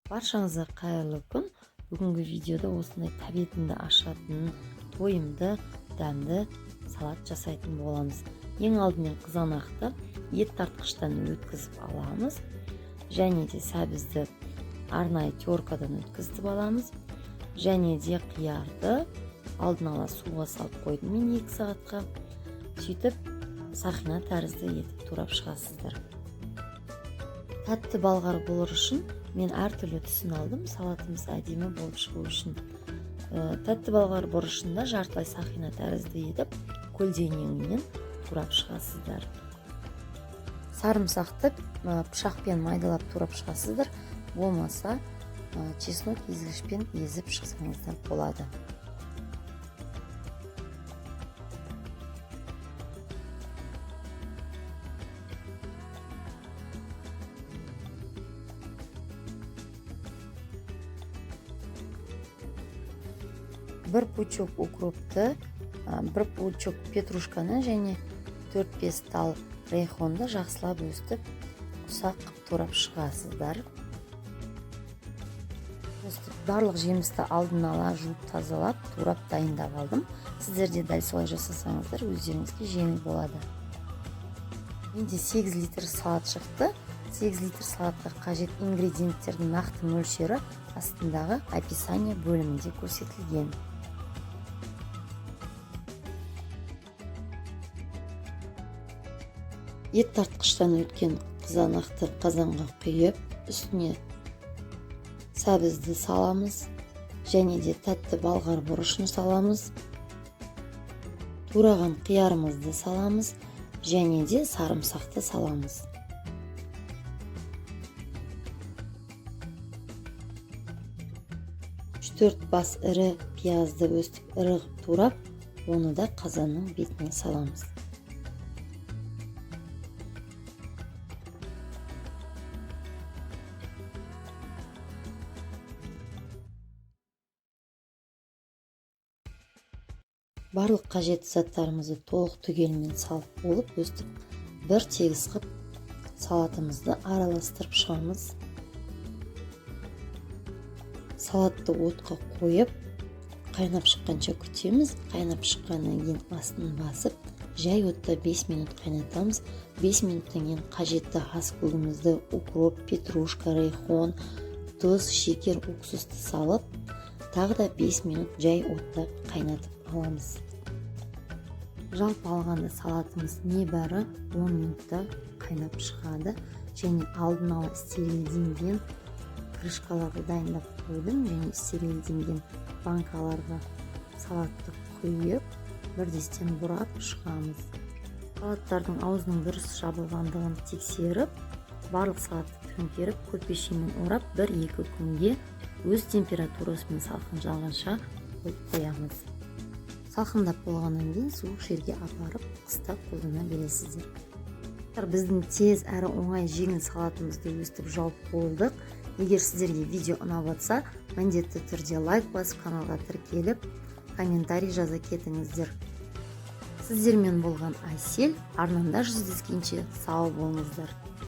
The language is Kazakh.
Баршаңызға қайырлы күн. Бүгінгі видеода осындай тәбетімді ашатын, тойымды, дәмді салат жасайтын боламыз. Ең алдымен қызанақты ет тартқыштан өткізіп аламыз. Және де сәбізді арнайы теркадан өткізіп аламыз. Және де қиярды алдын ала суға салып қойдым мен 2 сағатқа. Сөйтіп сақина тәрізді етіп турап шығасыздар. Тәтті балғар болыр үшін мен әртүрлі түсін алдым, салатымыз әдемі болып шығу үшін. Тәтті балғар бұрышында жартылай сақина тәрізді етіп, көлденеңінен турап шығасыздар. Сарымсақты пышақпен майдалап турап шығасыздар, болмаса чеснок езгішпен езіп шықсаңыздар болады. Бір пучок укропты, бір пучок петрушканы және 4-5 тал рейхонды жақсылап өстіп, ұсақ қып турап шығасыздар. Барлық жемісті алдын ала жуып тазалап, турап дайындап алдым. Сіздер де дәл солай жасасаңыздар, өздеріңізге жеңіл болады. Менде 8 литр салат шықты. 8 литр салатқа қажет ингредиенттердің нақты мөлшері астындағы описание бөлімінде көрсетілген. Ет тартқыштан өткен қызанақты қазанға құйып, үстіне сәбізді саламыз, және де тәтті балғар бұрышын саламыз. Тураған қиярымызды саламыз, және де сарымсақты саламыз. Төрт бас ірі пиязды өстіп ірігіп турап, оны да қазанның бетіне саламыз. Барлық қажетті заттарымызды толық түгелімен салып болып, өстіп бір тегіс қып салатымызды араластырып шығамыз. Салатты отқа қойып, қайнап шыққанша күтеміз. Қайнап шыққаннан кейін астын басып, жай отта 5 минут қайнатамыз. 5 минуттан кейін қажетті ас көгімізді, укроп, петрушка, рейхон, тұз, шекер, уксусты салып, тағы да 5 минут жай отта қайнатып аламыз. Жалпы алғанда салатымыз небәрі 10 минутта қайнап шығады. Және алдын ала стерилденген крышкаларды дайындап қойдым, және стерилденген банкаларға салатты құйып, бірдестен бұрап шығамыз. Салаттардың аузының дұрыс жабылғандығын тексеріп, барлық салатты төңкеріп, көрпешемен орап, 1-2 күнге өз температурасымен салқын жағанша қойып қоямыз. Салқындап болғаннан кейін суық жерге апарып, қыста қолдана бересіздер. Біздің тез әрі оңай жеңіл салатымызды өстіп жауып болдық. Егер сіздерге видео ұнап жатса, міндетті түрде лайк басып, каналға тіркеліп, комментарий жаза кетіңіздер. Сіздермен болған Айсел, арнамда жүздескенше сау болыңыздар.